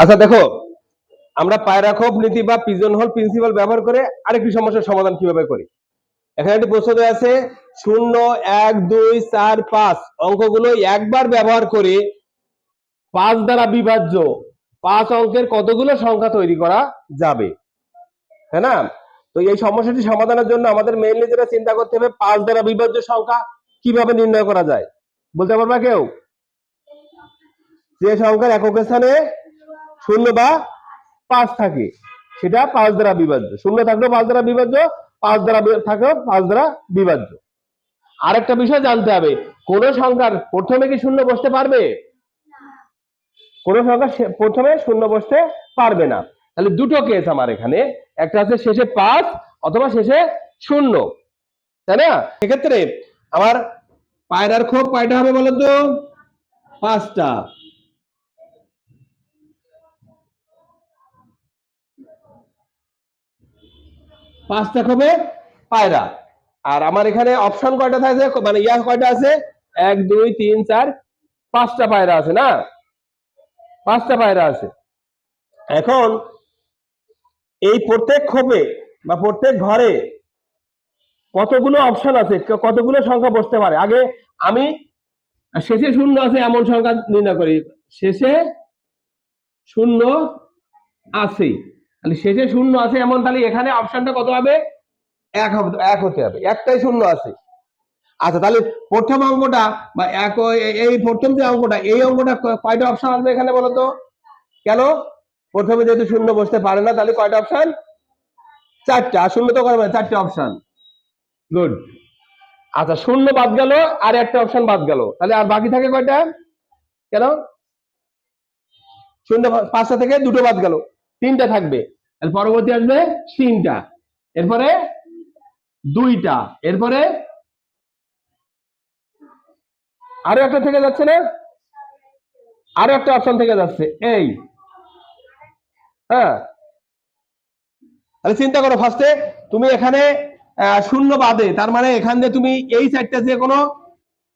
আচ্ছা দেখো, আমরা পায়রাখোপ নীতি বা পিজন হোল প্রিন্সিপাল ব্যবহার করে আরেকটি সমস্যার সমাধান কিভাবে করি। এখানে একটি প্রশ্ন দেওয়া আছে 0 1 2 4 5 অঙ্কগুলো একবার ব্যবহার করে 5 দ্বারা বিভাজ্য 5 অঙ্কের কতগুলো সংখ্যা তৈরি করা যাবে, তাই না? তো এই সমস্যাটি সমাধানের জন্য আমাদের মেইনলি যেটা চিন্তা করতে হবে 5 দ্বারা বিভাজ্য সংখ্যা কিভাবে নির্ণয় করা যায়, বলতে পারবা কেউ? যে সংখ্যার একক স্থানে 0 বা 5 থাকে সেটা 5 দ্বারা বিভাজ্য, 0 থাকলেও 5 দ্বারা বিভাজ্য, 5 দ্বারা থাকলেও 5 দ্বারা বিভাজ্য। আরেকটা বিষয় জানতে হবে, কোন সংখ্যার প্রথমে কি 0 বসতে পারবে? কোন সংখ্যা প্রথমে 0 বসতে পারবে না। তাহলে দুটো কেস আমার এখানে, একটা আছে শেষে 5 অথবা শেষে 0, তাই না? সেক্ষেত্রে আমার পায়রার খোপ কয়টা হবে বলো তো? 5টা। 5টা খোপে পায়রা। আর আমার এখানে অপশন কয়টা থাকে, মানে ইয়া কয়টা আছে? 1 2 3 4 5টা পায়রা আছে না? 5টা পায়রা আছে। এখন এই প্রত্যেক খোপে বা প্রত্যেক ঘরে কতগুলো অপশন আছে, কতগুলো সংখ্যা বসতে পারে? আগে আমি শেষে 0 আছে এমন সংখ্যা নির্ণয় করি। শেষে 0 আছে, তাহলে শেষে 0 আছে এমন, তাহলে এখানে অপশনটা কত হবে? 1 হতে হবে, একটাই 0 আছে। আচ্ছা, তাহলে প্রথম অঙ্কটা বা এই প্রথম যে অঙ্কটা, এই অঙ্কটা কয়টা অপশন আসবে এখানে বলো তো? কেন? প্রথমে যেহেতু 0 বসতে পারে না, তাহলে কয়টা অপশন? 4টা। 0 তো করবে 4টা অপশন। গুড। আচ্ছা, 0 বাদ গেল আর একটা অপশন বাদ গেল, তাহলে আর বাকি থাকে কয়টা? কেন? 0 5টা থেকে 2টো বাদ গেল, 3টা থাকবে। তাহলে পরবর্তী আসবে 3টা, এরপরে 2টা, এরপরে আরো একটা থেকে যাচ্ছে না? আরো একটা অপশন থেকে যাচ্ছে এই। হ্যাঁ, তাহলে চিন্তা করো, ফার্স্টে তুমি এখানে 0 বাদে, তার মানে এখান দিয়ে তুমি এই 4টা যে কোনো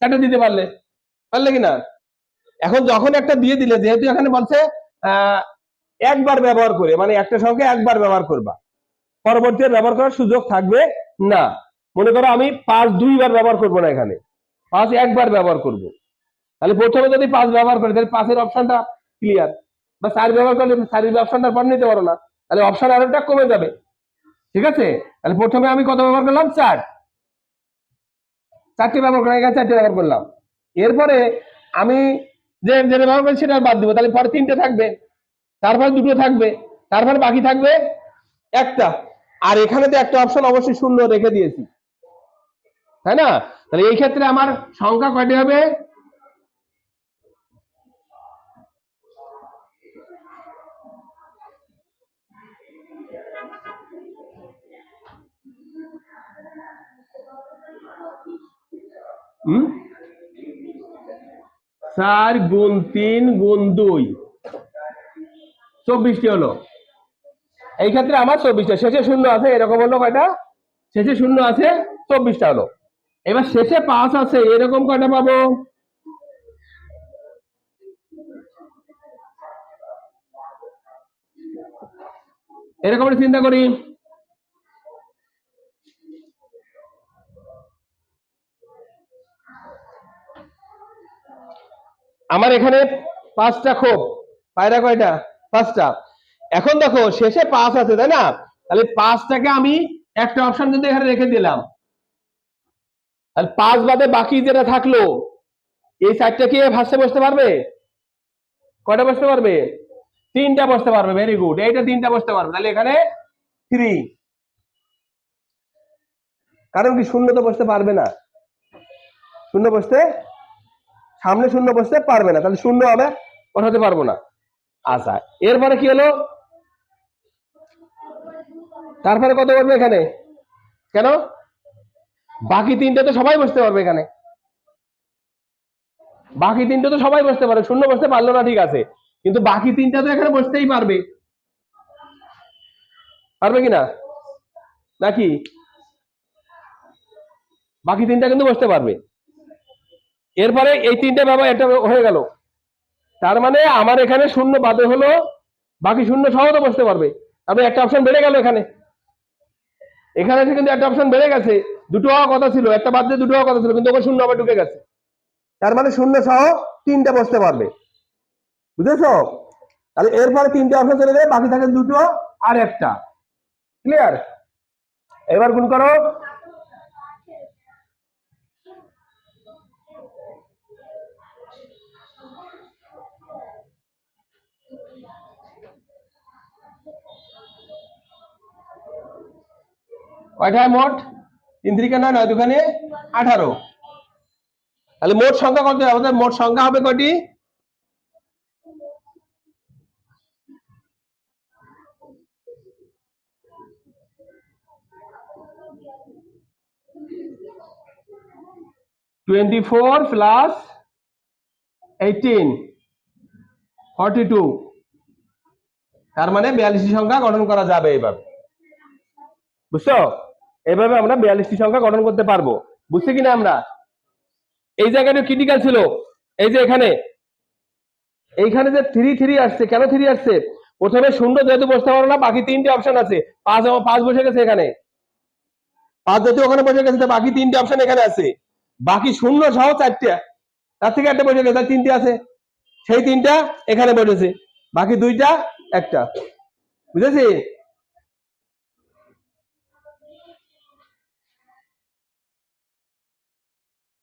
4টা দিতে পারলে, পারলে কিনা? এখন যখন একটা দিয়ে দিলে, যেহেতু এখানে বলছে একবার ব্যবহার করে, মানে একটা সংখ্যা একবার ব্যবহার করবা, পরবর্তী ব্যবহার করার সুযোগ থাকবে না। মনে করো আমি 5 2বার ব্যবহার করব না, এখানে 5 একবার ব্যবহার করব। তাহলে প্রথমে যদি 5 ব্যবহার করি, তাহলে 5 এর অপশনটা ক্লিয়ার, বা 4 ব্যবহার করলে 4 এর অপশনটা পর নিতে পারো না, তাহলে অপশন আরেকটা কমে যাবে। ঠিক আছে, তাহলে প্রথমে আমি কত ব্যবহার করলাম? 4টি ব্যবহার করলাম, এখানে 4টি ব্যবহার করলাম। এরপরে আমি যে ব্যবহার করি সেটা বাদ দিব, তাহলে পরে 3টে থাকবে, তারপর 2টো থাকবে, তারপর বাকি থাকবে একটা। আর এখানে তো একটা অপশন অবশ্যই 0 রেখে দিয়েছি, তাই না? তাহলে এই ক্ষেত্রে আমার সংখ্যা কয়টি হবে? হুম, 4 গুণ 3 গুণ 2, 24টি হলো। এই ক্ষেত্রে আমার 24টা, শেষে 0 আছে এরকম হলো কয়টা? শেষে 0 আছে 24টা হলো। এবার শেষে 5 আছে এরকম কয়টা পাবো? এরকম চিন্তা করি, আমার এখানে 5টা খোপ, পায়রা কয়টা? 5টা। এখন দেখো শেষে 5 আছে, তাই না? তাহলে 5টাকে আমি একটা অপশন যদি এখানে রেখে দিলাম, তাহলে 5 বাদে বাকি যেটা থাকলো, এই 4টা কি ভাসতে বসতে পারবে? কয়টা বসতে পারবে? 3টা বসতে পারবে। ভেরি গুড, এইটা 3টা বসতে পারবে, তাহলে এখানে 3। কারণ কি? 0 তো বসতে পারবে না, 0 বসতে, সামনে 0 বসতে পারবে না, তাহলে 0 আমি বসাতে পারবো না। আচ্ছা, এরপরে কি হলো? তারপরে কত করবে এখানে? কেন? বাকি 3টা তো সবাই বসতে পারবে এখানে, বাকি 3টা তো সবাই বসতে পারবে, 0 বসতে পারলো না ঠিক আছে, কিন্তু বাকি 3টা তো এখানে বসতেই পারবে, পারবে কিনা? নাকি? বাকি 3টা কিন্তু বসতে পারবে। এরপরে এই 3টে ব্যবহার এটা হয়ে গেল, তার মানে আমার এখানে 0 বাদে হলো বাকি শূন্য সহ তো বসতে পারবে। আমি একটা অপশন বেড়ে গেল এখানে, এখানে কিন্তু একটা অপশন বেড়ে গেছে। দুটো হওয়ার কথা ছিল, একটা বাদ দিয়ে দুটো হওয়ার কথা ছিল, কিন্তু ওখানে শূন্য আবার ঢুকে গেছে। তার মানে শূন্য সহ তিনটা বসতে পারবে, বুঝেছো? তাহলে এরপরে তিনটে অপশন চলে যাবে, বাকি থাকে দুটো আর একটা। ক্লিয়ার? এবার গুণ করো। কয়টায় মোট? 3 3 9 9 দুখানে 18। তাহলে মোট সংখ্যা কত? আমাদের মোট সংখ্যা হবে কয়টি? 24 প্লাস 18 42। তার মানে 42টি সংখ্যা গঠন করা যাবে এইভাবে, বুঝছো? এইভাবে আমরা 42টি সংখ্যা গঠন করতে পারবো। বুঝছি কিনা আমরা? এই জায়গাটা ক্রিটিক্যাল ছিল। এই যে এখানে, এইখানে যে 3 3 আসছে, কেন 3 আসছে? প্রথমে শূন্য যেহেতু বসতে পারো না, বাকি তিনটে অপশন আছে। 5 বসে গেছে এখানে, 5 যেহেতু ওখানে বসে গেছে, বাকি তিনটে অপশন এখানে আছে। বাকি শূন্য সহ চারটে, তার থেকে একটা বসে গেছে, তিনটে আছে, সেই তিনটা এখানে বসেছে, বাকি দুইটা একটা। বুঝেছি?